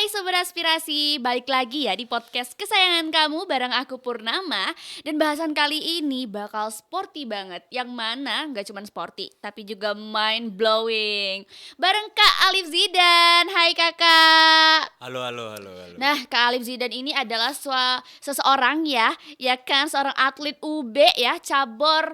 Hai Sobat Aspirasi, balik lagi ya di podcast kesayangan kamu bareng aku Purnama. Dan bahasan kali ini bakal sporty banget. Yang mana gak cuma sporty, tapi juga mind blowing. Bareng Kak Alif Zidan, hai kakak. Halo. Nah, Kak Alif Zidan ini adalah seseorang ya kan, seorang atlet UB ya, cabur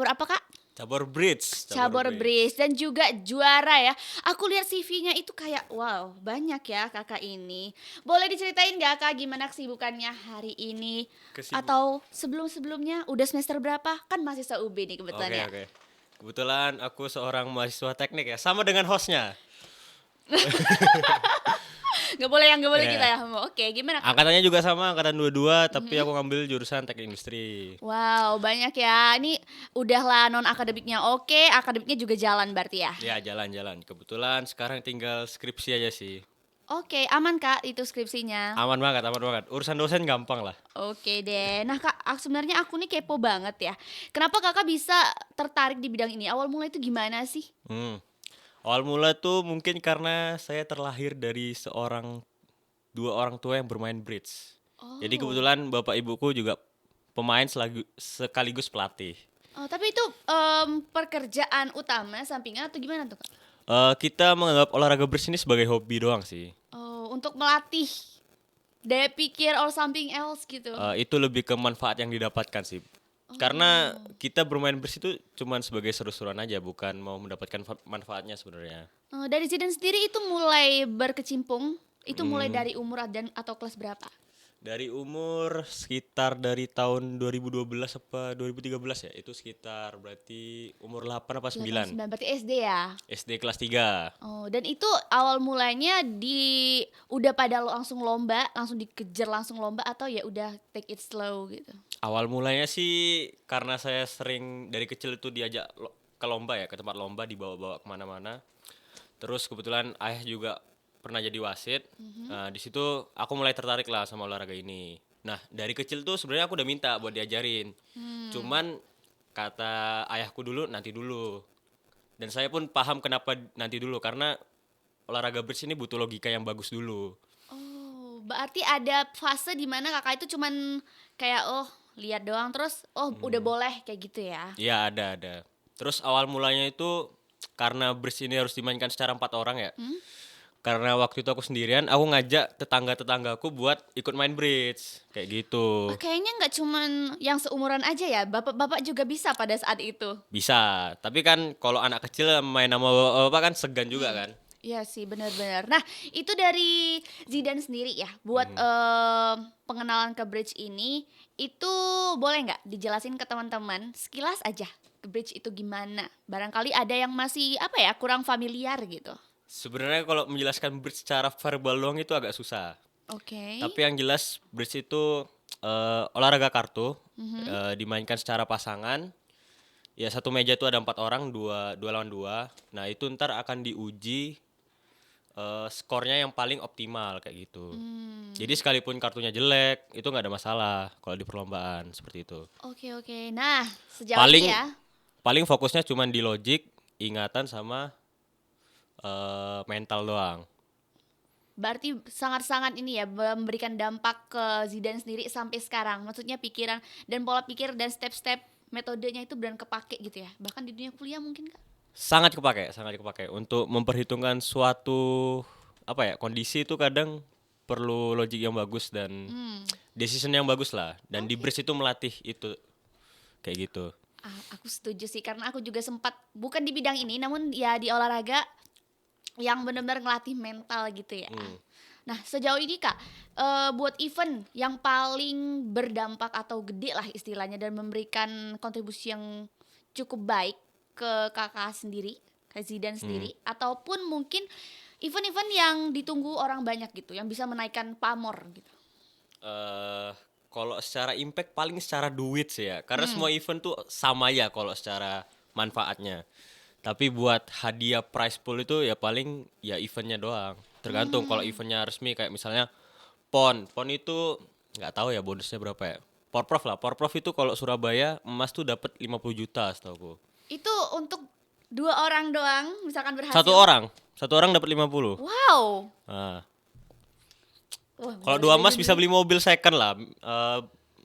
apa Kak? Cabur bridge. Cabur bridge dan juga juara ya. Aku lihat CV-nya itu kayak wow, banyak ya kakak ini. Boleh diceritain gak kak gimana kesibukannya hari ini? Atau sebelum-sebelumnya udah semester berapa? Kan mahasiswa UB nih kebetulan ya. Oke. Kebetulan aku seorang mahasiswa teknik ya, sama dengan hostnya. Gak boleh Yeah. kita ya. Oke, gimana kak? Angkatannya juga sama, angkatan 22, tapi aku ngambil jurusan teknik industri. Wow, banyak ya. Ini udahlah non akademiknya oke, akademiknya juga jalan berarti ya. Ya, jalan-jalan. Kebetulan sekarang tinggal skripsi aja sih. Oke, aman kak itu skripsinya. Aman banget. Urusan dosen gampang lah. Oke deh. Nah kak, sebenarnya aku nih kepo banget ya. Kenapa kakak bisa tertarik di bidang ini? Awal mulai itu gimana sih? Awal mula tuh mungkin karena saya terlahir dari dua orang tua yang bermain bridge. Jadi kebetulan bapak ibuku juga pemain sekaligus pelatih. Oh, tapi itu pekerjaan utama sampingan atau gimana tuh kak? Kita menganggap olahraga bridge ini sebagai hobi doang sih. Oh, untuk melatih daya pikir or something else gitu. Itu lebih ke manfaat yang didapatkan sih. Karena kita bermain bridge itu cuman sebagai seru-seruan aja, bukan mau mendapatkan manfaatnya sebenarnya. Dari Zidan sendiri itu mulai berkecimpung, itu mulai dari umur atau kelas berapa? Dari umur sekitar dari tahun 2012 apa 2013 ya, itu sekitar berarti umur 8 apa 9. 9, berarti SD ya? SD kelas 3. Oh, dan itu awal mulanya udah pada langsung lomba, langsung dikejar langsung lomba atau ya udah take it slow gitu? Awal mulanya sih karena saya sering dari kecil itu diajak ke lomba ya, ke tempat lomba, dibawa-bawa kemana-mana. Terus kebetulan ayah juga pernah jadi wasit. Nah, di situ aku mulai tertarik lah sama olahraga ini. Nah, dari kecil tuh sebenarnya aku udah minta buat diajarin. Cuman kata ayahku dulu nanti dulu. Dan saya pun paham kenapa nanti dulu, karena olahraga bridge ini butuh logika yang bagus dulu. Oh, berarti ada fase di mana kakak itu cuman kayak lihat doang terus udah boleh kayak gitu ya? Iya, ada. Terus awal mulanya itu karena bridge ini harus dimainkan secara 4 orang ya. Karena waktu itu aku sendirian, aku ngajak tetangga-tetanggaku buat ikut main bridge, kayak gitu. Kayaknya nggak cuman yang seumuran aja ya, bapak-bapak juga bisa pada saat itu. Bisa, tapi kan kalau anak kecil main sama bapak kan segan juga kan. Iya sih, benar-benar. Nah, itu dari Zidan sendiri ya, buat pengenalan ke bridge ini, itu boleh nggak dijelasin ke teman-teman sekilas aja ke bridge itu gimana? Barangkali ada yang masih kurang familiar gitu. Sebenarnya kalau menjelaskan bridge secara verbal doang itu agak susah. Oke. Tapi yang jelas bridge itu olahraga kartu, dimainkan secara pasangan. Ya, satu meja itu ada 4 orang, dua lawan dua. Nah, itu ntar akan diuji skornya yang paling optimal kayak gitu. Jadi sekalipun kartunya jelek, itu nggak ada masalah kalau di perlombaan seperti itu. Oke. Nah, sejauh ini ya. Paling fokusnya cuma di logik, ingatan sama mental doang. Berarti sangat-sangat ini ya memberikan dampak ke Zidan sendiri sampai sekarang. Maksudnya pikiran dan pola pikir dan step-step metodenya itu benar kepake gitu ya. Bahkan di dunia kuliah mungkin Kak. Sangat kepake untuk memperhitungkan suatu kondisi itu kadang perlu logik yang bagus dan decision yang bagus lah. Dan di bridge itu melatih itu kayak gitu. Aku setuju sih karena aku juga sempat bukan di bidang ini namun ya di olahraga yang benar-benar ngelatih mental gitu ya. Nah, sejauh ini Kak, buat event yang paling berdampak atau gede lah istilahnya dan memberikan kontribusi yang cukup baik ke kakak sendiri, ke Zidan sendiri, ataupun mungkin event-event yang ditunggu orang banyak gitu, yang bisa menaikkan pamor gitu. Kalau secara impact paling secara duit sih ya, karena semua event tuh sama ya kalau secara manfaatnya. Tapi buat hadiah prize pool itu ya paling ya eventnya doang. Tergantung kalau eventnya resmi kayak misalnya PON itu nggak tahu ya bonusnya berapa ya. Porprov itu kalau Surabaya emas tuh dapat 50 juta setahu. Itu untuk 2 orang doang misalkan berhasil. Satu orang dapat 50. Wow. Nah, Wah, Kalau bener 2 deh, emas bener bisa deh. beli mobil second lah.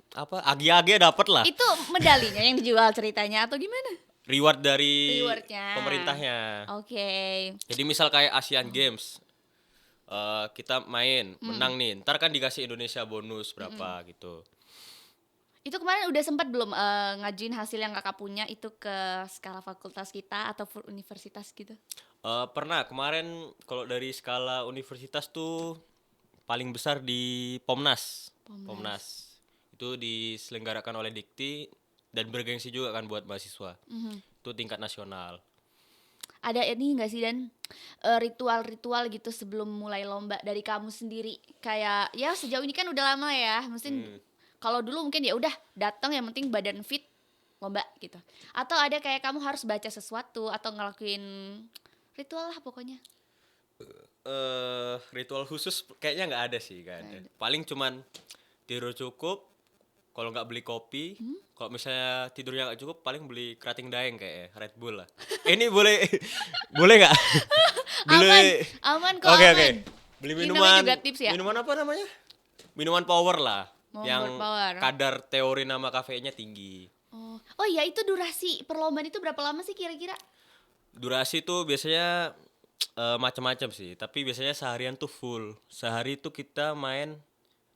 Apa agi-agi dapat lah. Itu medalinya yang dijual ceritanya atau gimana? Reward dari Rewardnya. pemerintahnya. Oke. Jadi misal kayak Asian Games, kita main Hmm. menang nih, ntar kan dikasih Indonesia bonus berapa gitu. Itu kemarin udah sempat belum ngajuin hasil yang kakak punya itu ke skala fakultas kita atau universitas gitu? Pernah kemarin kalau dari skala universitas tuh paling besar di Pomnas. Pomnas. Itu diselenggarakan oleh Dikti dan bergengsi juga kan buat mahasiswa. Itu tingkat nasional. Ada ini nggak sih Dan ritual-ritual gitu sebelum mulai lomba dari kamu sendiri? Kayak ya sejauh ini kan udah lama ya, mungkin kalau dulu mungkin ya udah datang yang penting badan fit lomba gitu. Atau ada kayak kamu harus baca sesuatu atau ngelakuin ritual lah pokoknya. Ritual khusus kayaknya nggak ada sih, nggak ada. Paling cuman tidur cukup, kalau nggak beli kopi, kalau misalnya tidurnya nggak cukup paling beli kerating daeng kayak Red Bull lah. Ini boleh boleh nggak? Aman kok, Oke aman. oke. Beli Ini minuman. namanya juga tips ya? Minuman apa namanya? Minuman power lah. Yang Power. kadar teori nama kafeinnya tinggi. Oh iya, itu durasi perlombaan itu berapa lama sih kira-kira? Durasi tuh biasanya macam-macam sih, tapi biasanya seharian tuh full. Sehari tuh kita main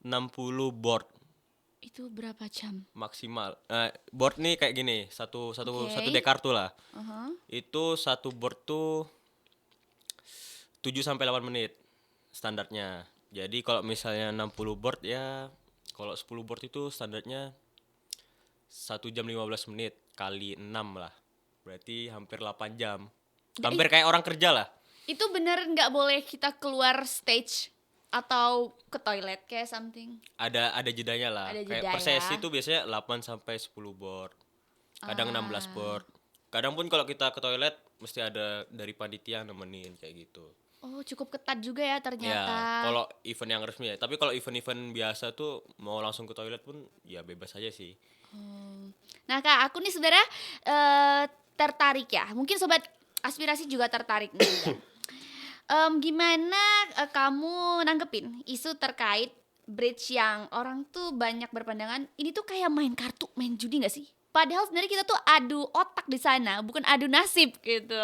60 board Itu berapa jam? maksimal. Board nih kayak gini, satu Oke. dekar tuh lah. Uh-huh. Itu satu board tuh 7 sampai 8 menit standarnya. Jadi kalau misalnya 60 board ya, kalau 10 board itu standarnya 1 jam 15 menit kali 6 lah. Berarti hampir 8 jam. Hampir kayak orang kerja lah. Itu bener nggak boleh kita keluar stage atau ke toilet kayak something? Ada jedanya lah. Ada Kayak jeda per sesi ya. tuh biasanya 8 sampai 10 board. Kadang 16 board. Kadang pun kalau kita ke toilet mesti ada dari panitia nemenin kayak gitu. Oh, cukup ketat juga ya Ya, ternyata. kalau event yang resmi ya. Tapi kalau event-event biasa tuh mau langsung ke toilet pun ya bebas aja sih. Nah, Kak, aku nih sebenarnya tertarik ya. Mungkin sobat aspirasi juga tertarik nih. Dan. Gimana kamu nanggepin isu terkait bridge yang orang tuh banyak berpandangan ini tuh kayak main kartu, main judi nggak sih? Padahal sebenarnya kita tuh adu otak di sana, bukan adu nasib gitu.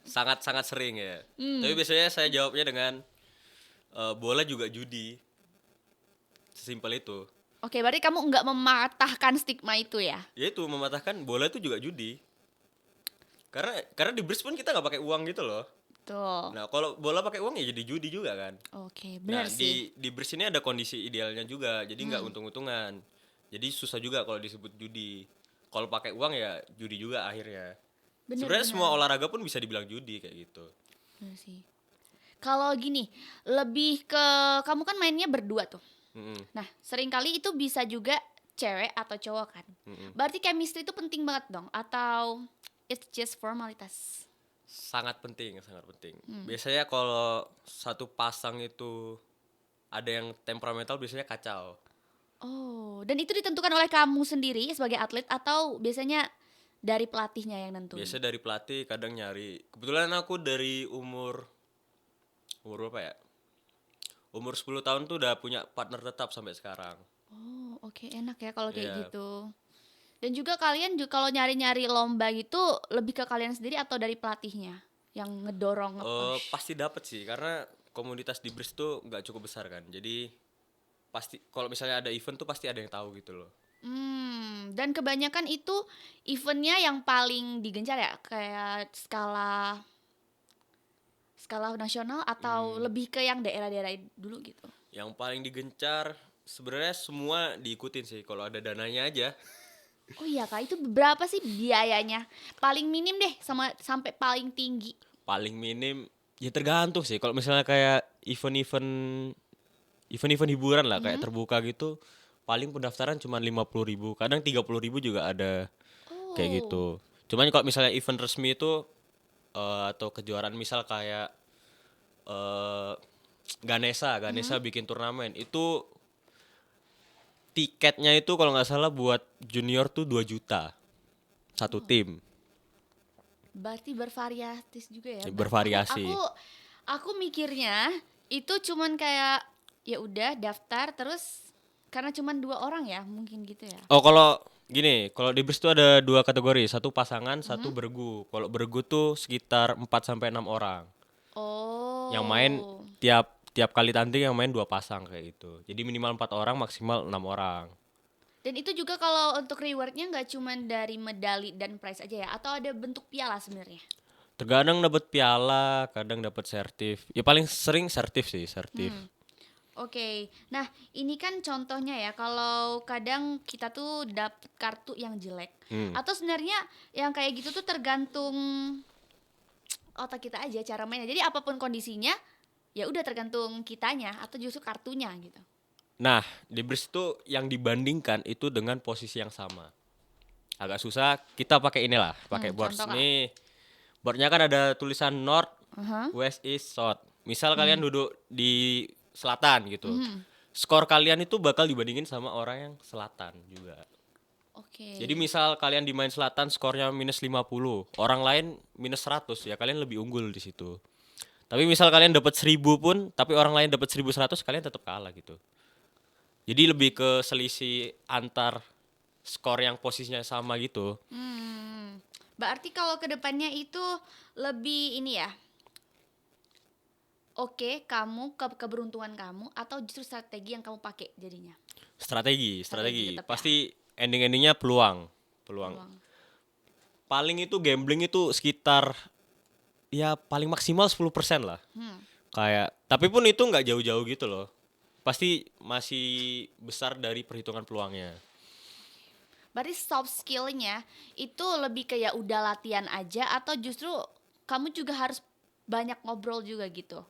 Sangat-sangat sering ya. Tapi biasanya saya jawabnya dengan bola juga judi. Sesimpel itu. Oke, berarti kamu nggak mematahkan stigma itu ya? Ya itu mematahkan bola itu juga judi. Karena di bridge pun kita nggak pakai uang gitu loh. Tuh. Nah kalau bola pakai uang ya jadi judi juga kan. Oke, Nah benar sih. di bridge ini ada kondisi idealnya juga. Jadi nggak untung-untungan. Jadi susah juga kalau disebut judi. Kalau pakai uang ya judi juga akhirnya. Sebenarnya semua olahraga pun bisa dibilang judi kayak gitu. Benar sih. Kalau gini, lebih ke kamu kan mainnya berdua tuh. Nah, seringkali itu bisa juga cewek atau cowok kan. Berarti chemistry itu penting banget dong atau it's just formalitas? Sangat penting, sangat penting. Biasanya kalau satu pasang itu ada yang temperamental biasanya kacau. Oh, dan itu ditentukan oleh kamu sendiri sebagai atlet atau biasanya dari pelatihnya yang nentuin? Biasanya dari pelatih kadang nyari. Kebetulan aku dari umur berapa ya? Umur 10 tahun tuh udah punya partner tetap sampai sekarang. Oh, oke, enak ya kalau kayak Iya. gitu. Dan juga kalian juga kalau nyari-nyari lomba gitu lebih ke kalian sendiri atau dari pelatihnya yang ngedorong nge-push? Pasti dapet sih karena komunitas di Bris tuh nggak cukup besar kan. Jadi pasti kalau misalnya ada event tuh pasti ada yang tahu gitu loh. Dan kebanyakan itu eventnya yang paling digencar ya kayak skala nasional atau lebih ke yang daerah-daerah dulu gitu. Yang paling digencar sebenarnya semua diikutin sih kalau ada dananya aja. Oh iya Kak, itu berapa sih biayanya? Paling minim deh sampai paling tinggi. Paling minim ya tergantung sih. Kalau misalnya kayak event-event hiburan lah kayak terbuka gitu, paling pendaftaran cuma 50.000, kadang 30.000 juga ada. Kayak gitu. Cuman kalau misalnya event resmi itu atau kejuaraan misal kayak Ganesha bikin turnamen itu tiketnya itu kalau nggak salah buat junior tuh 2 juta satu tim. Berarti bervariatis juga ya. Bervariasi. Aku mikirnya itu cuman kayak ya udah daftar terus karena cuma 2 orang ya mungkin gitu ya. Oh, kalau gini, kalau di BRIS tuh ada 2 kategori, satu pasangan, satu bergu. Kalau bergu tuh sekitar 4 sampai 6 orang. Yang main Oh. tiap tiap kali tanding yang main 2 pasang kayak gitu. Jadi minimal 4 orang, maksimal 6 orang. Dan itu juga kalau untuk rewardnya nggak cuma dari medali dan prize aja ya, atau ada bentuk piala sebenarnya? Terkadang dapat piala, kadang dapat sertif. Ya paling sering sertif sih, sertif. Oke, nah ini kan contohnya ya, kalau kadang kita tuh dapet kartu yang jelek, atau sebenarnya yang kayak gitu tuh tergantung otak kita aja cara mainnya. Jadi apapun kondisinya, ya udah tergantung kitanya atau justru kartunya gitu. Nah, di BRIS tuh yang dibandingkan itu dengan posisi yang sama. Agak susah, kita pakai inilah, pakai boards. Contoh, Kak. Nih, boardnya kan ada tulisan North, Aha. West, East, South. Misal kalian duduk di selatan gitu. Skor kalian itu bakal dibandingin sama orang yang selatan juga. Oke. Jadi misal kalian di main selatan skornya minus 50, orang lain minus 100, ya kalian lebih unggul di situ. Tapi misal kalian dapat 1000 pun, tapi orang lain dapat 1100, kalian tetap kalah gitu. Jadi lebih ke selisih antar skor yang posisinya sama gitu. Berarti kalau kedepannya itu lebih ini ya. Oke, kamu keberuntungan kamu atau justru strategi yang kamu pakai jadinya. Strategi. Tetap ya. Pasti ending-endingnya peluang. Peluang. Paling itu gambling itu sekitar ya paling maksimal 10% lah. Kayak tapi pun itu nggak jauh-jauh gitu loh. Pasti masih besar dari perhitungan peluangnya. Berarti soft skillnya itu lebih kayak udah latihan aja atau justru kamu juga harus banyak ngobrol juga gitu.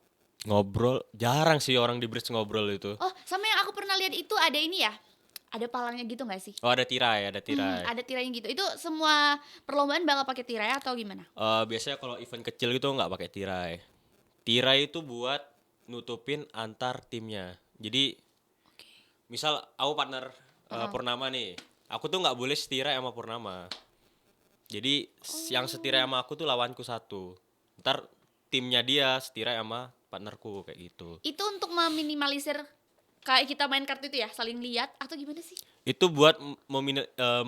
Ngobrol, jarang sih orang di bridge ngobrol itu. Oh, sama yang aku pernah lihat itu ada ini ya. Ada palangnya gitu gak sih? Oh, ada tirai. Ada tirainya gitu. Itu semua perlombaan bakal pakai tirai atau gimana? Biasanya kalau event kecil gitu nggak pakai tirai. Tirai itu buat nutupin antar timnya. Jadi misal aku partner Purnama nih, aku tuh nggak boleh setirai sama Purnama. Jadi yang setirai sama aku tuh lawanku satu. Ntar timnya dia setirai sama partnerku kayak gitu. Itu untuk meminimalisir kayak kita main kartu itu ya, saling lihat atau gimana sih? Itu buat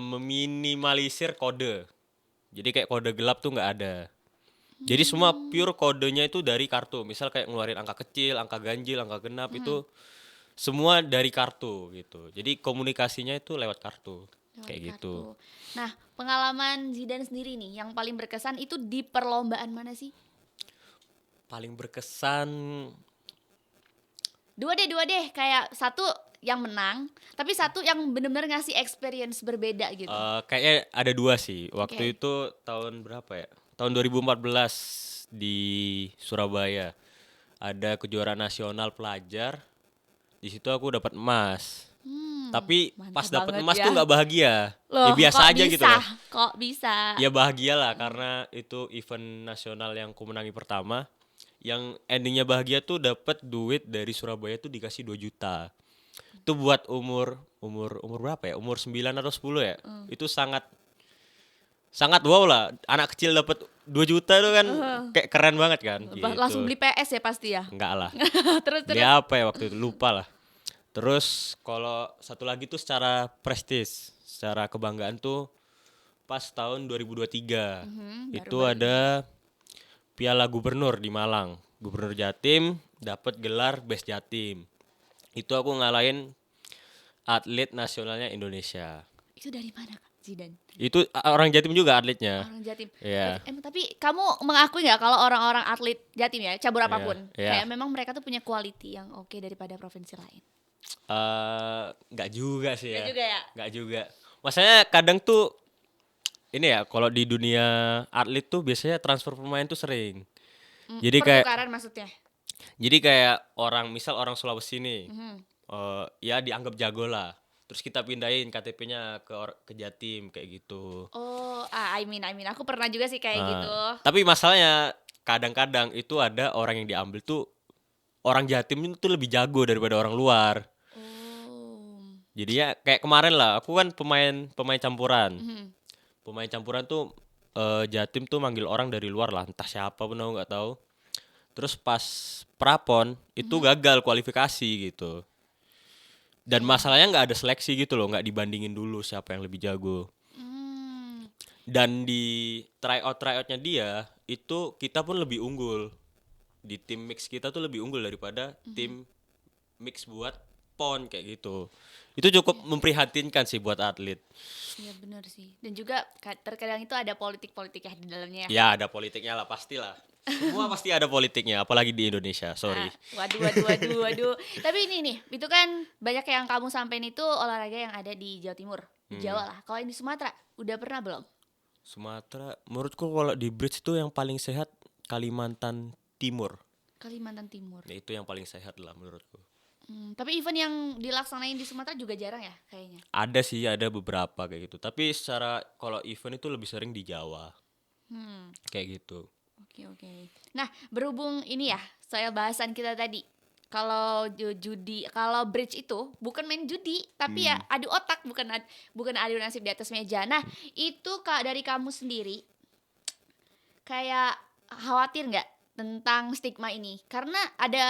meminimalisir kode. Jadi kayak kode gelap tuh nggak ada. Jadi semua pure kodenya itu dari kartu. Misal kayak ngeluarin angka kecil, angka ganjil, angka genap itu semua dari kartu gitu. Jadi komunikasinya itu lewat kartu. Lewat Kayak kartu. gitu. Nah, pengalaman Zidane sendiri nih yang paling berkesan itu di perlombaan mana sih? Paling berkesan Dua deh, kayak satu yang menang, tapi satu yang benar-benar ngasih experience berbeda gitu. kayaknya ada 2 sih. Waktu Oke. itu tahun berapa ya? Tahun 2014 di Surabaya. Ada kejuaraan nasional pelajar. Di situ aku dapat emas. Tapi Mantap pas dapat banget emas ya. tuh nggak bahagia. Loh, Ya biasa kok aja bisa? gitu loh. Kok bisa? Ya bahagia lah karena itu event nasional yang ku menangi pertama. Yang endingnya bahagia tuh dapat duit dari Surabaya tuh dikasih 2 juta. Itu buat umur berapa ya? Umur 9 atau 10 ya? Itu sangat wow lah. Anak kecil dapat 2 juta itu kan kayak keren banget kan gitu. Langsung beli PS ya pasti ya. Enggak lah. terus Beli apa ya waktu itu? Lupa lah. Terus kalau satu lagi tuh secara prestis, secara kebanggaan tuh pas tahun 2023. Itu ada Piala Gubernur di Malang. Gubernur Jatim dapat gelar Best Jatim. Itu aku ngalahin atlet nasionalnya Indonesia. Itu dari mana Kak Zidane? Itu orang Jatim juga atletnya. Orang Jatim. Iya. Tapi kamu mengakui nggak kalau orang-orang atlet Jatim ya, cabur apapun, iya. kayak memang mereka tuh punya quality yang oke daripada provinsi lain? Nggak juga sih ya. Nggak juga ya? Nggak juga. Maksudnya kadang tuh ini ya kalau di dunia atlet tuh biasanya transfer pemain tuh sering. Jadi kayak Pertukaran maksudnya. orang misal orang Sulawesi nih, ya dianggap jago lah. Terus kita pindahin KTP-nya ke Jatim kayak gitu. Oh, I mean, aku pernah juga sih kayak gitu. Tapi masalahnya kadang-kadang itu ada orang yang diambil tuh orang Jatim itu lebih jago daripada orang luar. Oh. Jadi ya kayak kemarin lah, aku kan pemain campuran. Pemain campuran tuh Jatim tuh manggil orang dari luar lah, entah siapa pun aku nggak tahu. Terus pas prapon itu gagal kualifikasi gitu. Dan masalahnya nggak ada seleksi gitu loh, nggak dibandingin dulu siapa yang lebih jago. Hmm. Dan di tryoutnya dia itu kita pun lebih unggul. Di tim mix kita tuh lebih unggul daripada tim mix buat pon kayak gitu. Itu cukup memprihatinkan sih buat atlet. Iya benar sih. Dan juga terkadang itu ada politik-politik ya di dalamnya. Ya ada politiknya lah pastilah. Semua pasti ada politiknya, apalagi di Indonesia. Sorry. Waduh. Tapi ini nih, itu kan banyak yang kamu sampein itu olahraga yang ada di Jawa Timur, di Jawa lah. Kalau yang di Sumatera, udah pernah belum? Sumatera, menurutku kalau di bridge itu yang paling sehat Kalimantan Timur. Kalimantan Timur. Nah, itu yang paling sehat lah menurutku. Tapi event yang dilaksanain di Sumatera juga jarang ya kayaknya. Ada sih, ada beberapa kayak gitu. Tapi secara kalau event itu lebih sering di Jawa. Kayak gitu. Oke. Nah, berhubung ini ya, soal bahasan kita tadi. Kalau judi, kalau bridge itu bukan main judi, tapi ya adu otak, bukan adu nasib di atas meja. Nah, itu dari kamu sendiri kayak khawatir nggak tentang stigma ini? Karena ada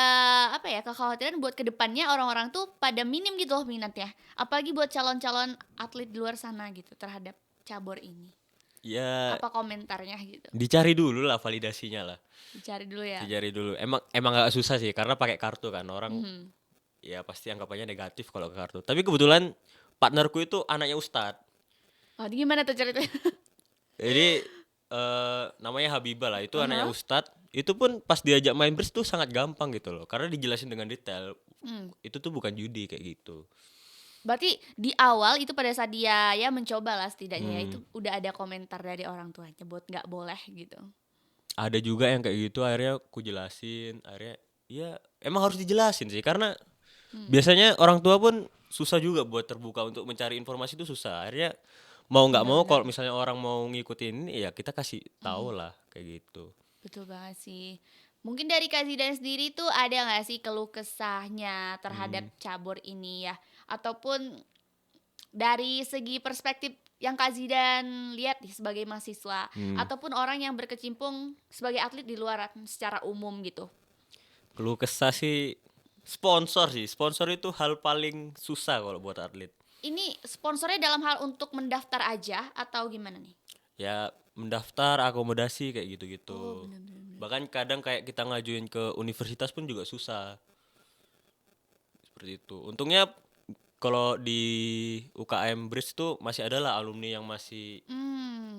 apa ya, kekhawatiran buat kedepannya orang-orang tuh pada minim gitu loh minatnya. Apalagi buat calon-calon atlet di luar sana gitu terhadap cabur ini. Ya Apa komentarnya gitu? dicari dulu lah validasinya lah. Dicari dulu ya. Dicari dulu. Emang gak susah sih karena pakai kartu kan orang. Ya pasti anggapannya negatif kalau ke kartu. Tapi kebetulan partnerku itu anaknya ustadz. Oh, ini gimana tuh ceritanya? Jadi namanya Habibah lah. Itu anaknya ustadz. Itu pun pas diajak main bridge tuh sangat gampang gitu loh. Karena dijelasin dengan detail. Itu tuh bukan judi kayak gitu. Berarti di awal itu pada saat dia ya mencoba lah setidaknya ya, itu udah ada komentar dari orang tuanya buat nggak boleh gitu. Ada juga yang kayak gitu akhirnya ku jelasin. Akhirnya ya emang harus dijelasin sih. Karena biasanya orang tua pun susah juga buat terbuka untuk mencari informasi itu susah. Akhirnya mau nggak mau kalau misalnya orang mau ngikutin ini ya kita kasih tahu lah kayak gitu. Betul banget sih. Mungkin dari Kak Zidan sendiri tuh ada nggak sih keluh kesahnya terhadap cabur ini ya? Ataupun dari segi perspektif yang Kak Zidan lihat nih sebagai mahasiswa ataupun orang yang berkecimpung sebagai atlet di luar secara umum gitu. Keluh kesah sih sponsor sih. Sponsor itu hal paling susah kalau buat atlet. Ini sponsornya dalam hal untuk mendaftar aja atau gimana nih? Ya mendaftar akomodasi kayak gitu-gitu. Oh, bener-bener. Bahkan kadang kayak kita ngajuin ke universitas pun juga susah. Seperti itu. Untungnya kalau di UKM Bridge tuh masih ada lah alumni yang masih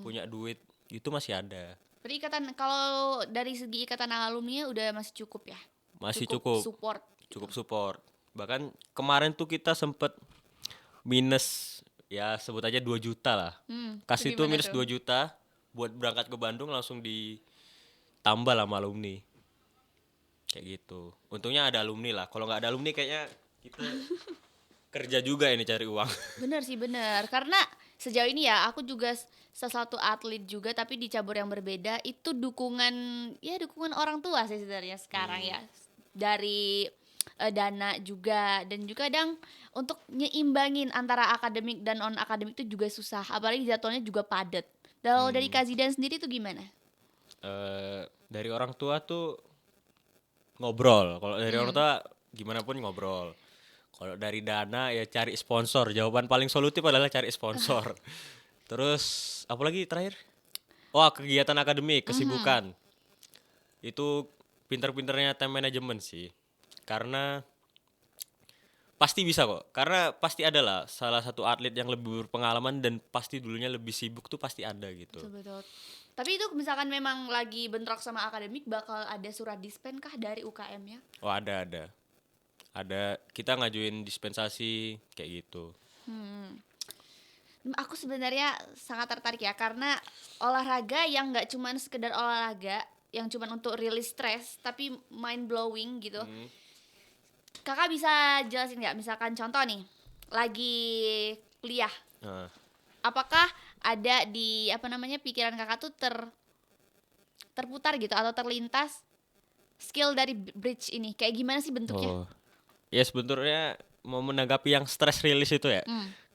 punya duit. Itu masih ada. Perikatan kalau dari segi ikatan alumni udah masih cukup ya? Masih cukup Support. support. Bahkan kemarin tuh kita sempet minus ya sebut aja 2 juta lah. Kasih itu tuh gimana minus tuh? 2 juta buat berangkat ke Bandung langsung ditambah lah sama alumni. Kayak gitu. Untungnya ada alumni lah. Kalau nggak ada alumni kayaknya kita kerja juga ini cari uang. Bener sih bener. Karena sejauh ini ya aku juga salah satu atlet juga tapi di cabur yang berbeda itu dukungan orang tua sih sebenarnya sekarang ya. Dari dana juga dan juga kadang untuk nyeimbangin antara akademik dan non akademik itu juga susah. Apalagi jadwalnya juga padat. Kalau dari Kak Zidan sendiri tuh gimana? Dari orang tua tuh ngobrol. Kalau dari orang tua gimana pun ngobrol. Kalau dari dana ya cari sponsor. Jawaban paling solutif adalah cari sponsor. Terus apalagi terakhir? Oh, kegiatan akademik, kesibukan. Itu pinter-pinternya time management sih. Karena pasti bisa kok. Karena pasti ada lah salah satu atlet yang lebih berpengalaman dan pasti dulunya lebih sibuk tuh pasti ada gitu. Betul. Tapi itu misalkan memang lagi bentrok sama akademik bakal ada surat dispen kah dari UKM-nya? Oh, ada. Ada, kita ngajuin dispensasi kayak gitu. Aku sebenarnya sangat tertarik ya karena olahraga yang nggak cuman sekedar olahraga yang cuman untuk rilis stres tapi mind blowing gitu. Kakak bisa jelasin nggak? Misalkan contoh nih, lagi kuliah, Nah, apakah ada di pikiran kakak tuh terputar gitu atau terlintas skill dari bridge ini? Kayak gimana sih bentuknya? ya sebenarnya mau menanggapi yang stress release itu ya.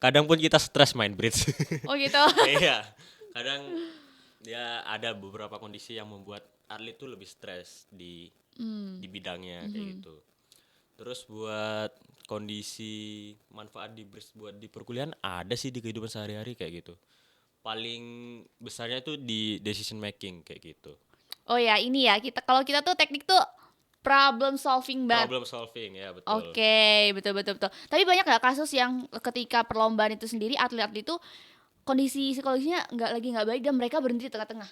Kadang pun kita stres main bridge. Oh gitu. Iya. Kadang ya ada beberapa kondisi yang membuat atlet tuh lebih stres di di bidangnya kayak gitu. Terus buat kondisi manfaat di bridge buat di perkuliahan ada sih di kehidupan sehari-hari kayak gitu. Paling besarnya tuh di decision making kayak gitu. Oh ya, ini ya kalau kita tuh teknik tuh problem solving banget. Problem solving ya, betul. Oke, betul betul betul. Tapi banyak gak kasus yang ketika perlombaan itu sendiri atlet-atlet itu kondisi psikologisnya nggak baik dan mereka berhenti di tengah-tengah.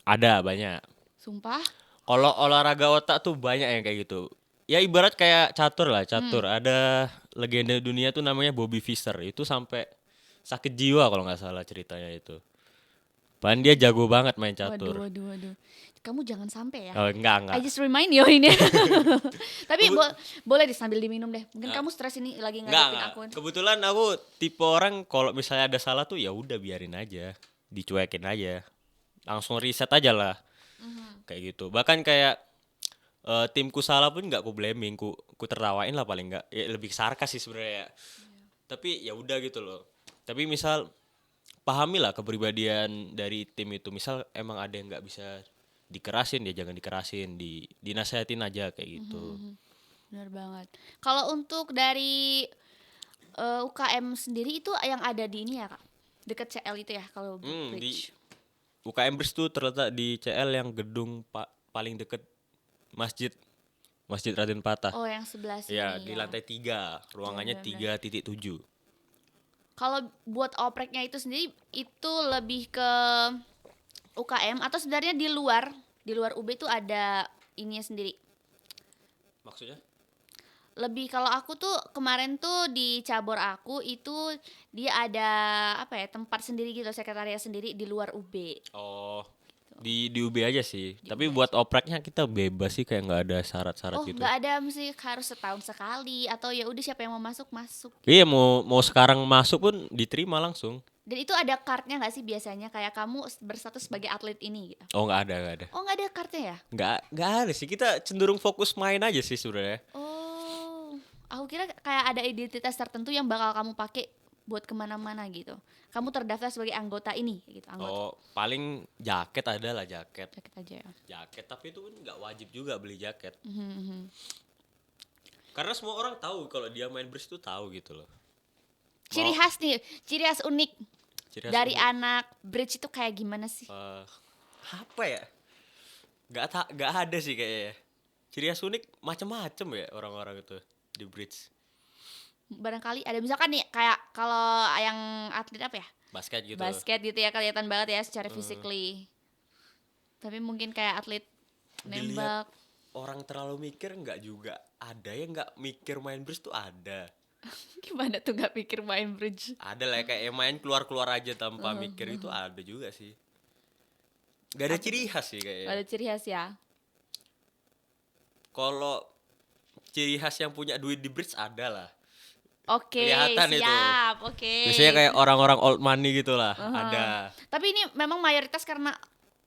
Ada banyak. Sumpah? Kalau olahraga otak tuh banyak yang kayak gitu. Ya ibarat kayak catur lah, catur. Ada legenda dunia tuh namanya Bobby Fischer. Itu sampai sakit jiwa kalau nggak salah ceritanya itu. Padahal dia jago banget main catur. Waduh. Kamu jangan sampai ya. Oh, enggak. I just remind you ini. Tapi boleh deh sambil diminum deh. Mungkin kamu stres ini lagi ngadepin Enggak. akun. Kebetulan aku tipe orang kalau misalnya ada salah tuh ya udah biarin aja, dicuekin aja, langsung reset aja lah, kayak gitu. Bahkan kayak timku salah pun nggak ku blaming, ku tertawain lah paling nggak. Ya lebih sarkas sih sebenarnya. Ya. Tapi ya udah gitu loh. Tapi misal pahamilah kepribadian dari tim itu. Misal emang ada yang nggak bisa dikerasin ya jangan dikerasin, dinasehatin aja kayak gitu. Benar banget. Kalau untuk dari UKM sendiri itu yang ada di ini ya Kak? Dekat CL itu ya kalau Di bridge. UKM Bridge tuh terletak di CL yang gedung paling deket Masjid Raden Patah. Oh, yang sebelah sini Ya, di lantai 3, ruangannya Benar. 3.7. Kalau buat opreknya itu sendiri itu lebih ke UKM atau sebenarnya di luar UB itu ada ininya sendiri. Maksudnya? Lebih kalau aku tuh kemarin tuh di cabur aku itu dia ada apa ya tempat sendiri gitu sekretariat sendiri di luar UB. Oh, di UB aja sih. Di Tapi UB buat opreknya kita bebas sih, kayak nggak ada syarat-syarat Oh gitu. nggak ada mesti harus setahun sekali atau ya udah siapa yang mau masuk masuk. Iya, mau sekarang masuk pun diterima langsung. Dan itu ada kartnya nggak sih biasanya kayak kamu berstatus sebagai atlet ini gitu. Oh, nggak ada. Oh nggak ada kartnya ya? Nggak ada sih. Kita cenderung fokus main aja sih sebenarnya. Oh, aku kira kayak ada identitas tertentu yang bakal kamu pakai buat kemana-mana gitu. Kamu terdaftar sebagai anggota ini gitu, anggota. Oh, paling jaket ada lah, jaket. Sakit aja ya. Jaket, tapi itu kan nggak wajib juga beli jaket. Mhm. Karena semua orang tahu kalau dia main bridge tuh tahu gitu loh. Ciri khas nih, ciri khas unik Ciri khas dari unik. anak bridge itu kayak gimana sih? Apa ya? Nggak ada sih kayaknya. Ciri khas unik macam-macam ya orang-orang itu di bridge. Barangkali ada misalkan nih kayak kalau yang atlet apa ya? Basket gitu. Basket gitu ya kelihatan banget ya secara physically. Tapi mungkin kayak atlet Dilihat nembak. orang terlalu mikir nggak juga. Ada yang nggak mikir main bridge tuh ada. Gimana tuh gak pikir main bridge? Ada lah kayak main keluar-keluar aja tanpa mikir itu ada juga sih. Gak ada ciri khas sih kayaknya. Ada ciri khas ya. Kalau ciri khas yang punya duit di bridge ada lah. Oke, Kelihatan itu. siap. Oke. Biasanya kayak orang-orang old money gitu lah. Ada. Tapi ini memang mayoritas karena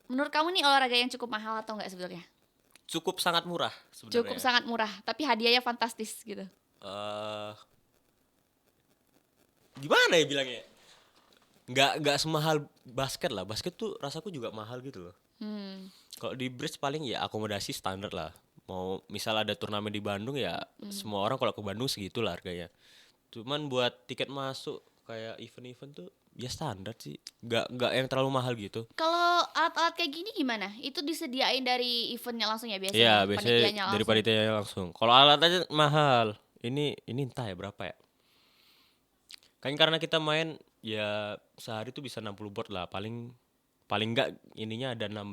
menurut kamu nih olahraga yang cukup mahal atau enggak sebetulnya? Cukup sangat murah sebenarnya. Cukup sangat murah, tapi hadiahnya fantastis gitu. Gimana ya bilangnya? Nggak semahal basket lah. Basket tuh rasaku juga mahal gitu loh. Kalau di bridge paling ya akomodasi standar lah. Mau misal ada turnamen di Bandung ya semua orang kalau ke Bandung segitulah harganya. Cuman buat tiket masuk kayak event-event tuh ya standar sih. Nggak yang terlalu mahal gitu. Kalau alat-alat kayak gini gimana? Itu disediain dari eventnya langsung ya biasanya? Iya, biasanya Panitianya dari langsung? panitianya langsung. Kalau alat aja mahal. Ini entah ya berapa ya. Kan karena kita main ya sehari tuh bisa 60 board lah. Paling enggak ininya ada 16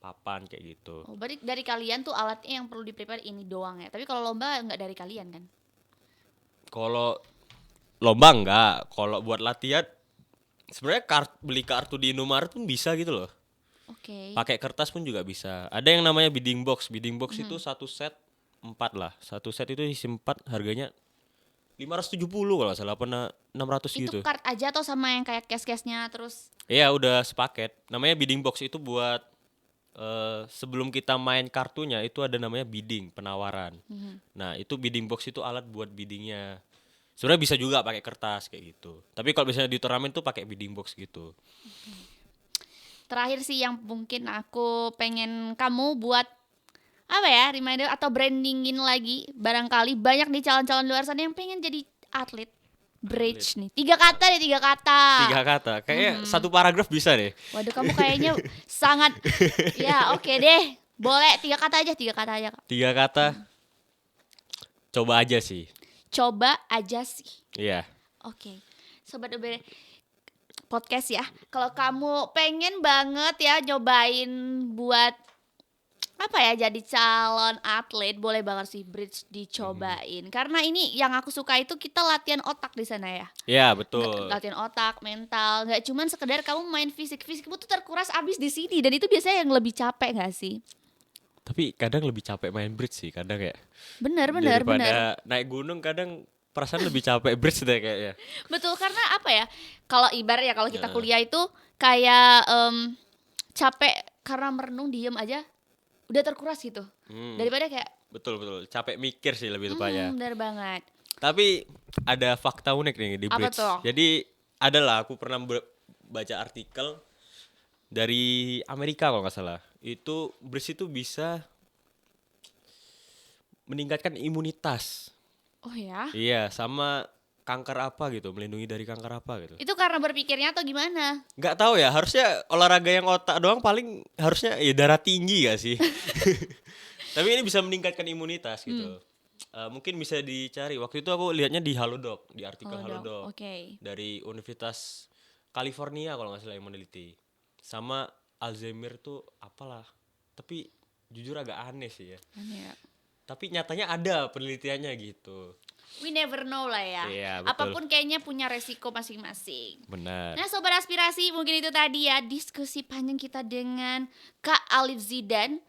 papan kayak gitu. Oh, berarti dari kalian tuh alatnya yang perlu di-prepare ini doang ya. Tapi kalau lomba nggak dari kalian kan? Kalau lomba enggak, kalau buat latihan sebenarnya beli kartu di Indomaret pun bisa gitu loh. Oke. Pakai kertas pun juga bisa. Ada yang namanya bidding box. Bidding box itu satu set 4 lah. Satu set itu isi 4 harganya 570 kalau nggak salah, apa 600 Itu gitu. card aja atau sama yang kayak cash-cashnya terus? Iya, udah sepaket. Namanya bidding box itu buat sebelum kita main kartunya itu ada namanya bidding, penawaran. Nah, itu bidding box itu alat buat biddingnya. Sebenarnya bisa juga pakai kertas kayak gitu. Tapi kalau misalnya di turnamen tuh pakai bidding box gitu. Terakhir sih yang mungkin aku pengen kamu buat apa ya, reminder atau brandingin lagi. Barangkali banyak nih calon-calon luar sana yang pengen jadi atlet bridge nih. 3 kata deh, 3 kata. 3 kata. Kayaknya satu paragraf bisa deh. Waduh, kamu kayaknya sangat ya, oke deh. Boleh 3 kata aja, 3 kata aja, Kak. 3 kata. Coba aja sih. Coba aja sih. Iya. Oke. Sobat UB podcast ya. Kalau kamu pengen banget ya nyobain buat apa ya, jadi calon atlet, boleh banget sih bridge dicobain. Karena ini yang aku suka itu kita latihan otak di sana ya. Iya, betul. Latihan otak, mental, nggak cuman sekedar kamu main fisikmu tuh terkuras abis di sini, dan itu biasanya yang lebih capek nggak sih? Tapi kadang lebih capek main bridge sih, kadang ya. Bener. Daripada naik gunung kadang perasaan lebih capek bridge deh kayaknya. Betul, karena apa ya? Kalau ibarat ya kalau kita kuliah itu kayak capek karena merenung diem aja udah terkuras gitu. Daripada kayak Betul. Capek mikir sih lebih tepatnya. bener banget. Tapi ada fakta unik nih di Apa bridge. tuh? Jadi adalah aku pernah baca artikel dari Amerika kalau nggak salah. Itu bridge itu bisa meningkatkan imunitas. Oh ya? Iya, sama kanker apa gitu, melindungi dari kanker apa gitu. Itu karena berpikirnya atau gimana? Nggak tahu ya, harusnya olahraga yang otak doang paling harusnya ya darah tinggi gak sih? Tapi ini bisa meningkatkan imunitas gitu. Mungkin bisa dicari. Waktu itu aku lihatnya di Halodoc, di artikel Halodoc. Oke. Dari Universitas California kalau nggak salah yang meneliti. Sama Alzheimer tuh apalah. Tapi jujur agak aneh sih ya. Aneh ya. Tapi nyatanya ada penelitiannya gitu. We never know lah ya. Iya, betul. Apapun kayaknya punya resiko masing-masing. Benar. Nah Sobat Aspirasi, mungkin itu tadi ya diskusi panjang kita dengan Kak Alif Zidan.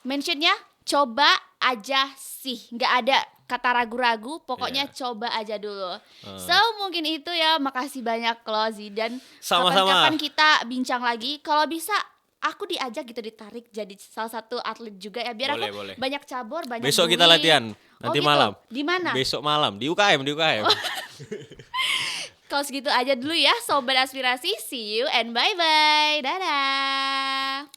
Mentionnya coba aja sih, nggak ada kata ragu-ragu, pokoknya coba aja dulu. So mungkin itu ya, makasih banyak loh Zidan. Sama-sama. Kapan-kapan kita bincang lagi, kalau bisa aku diajak gitu, ditarik jadi salah satu atlet juga ya, biar Boleh, aku boleh. banyak cabur, banyak Besok duit. kita latihan nanti gitu? malam. Di mana? Besok malam di UKM. Kalau segitu aja dulu ya Sobat Aspirasi, see you and bye-bye, dadah.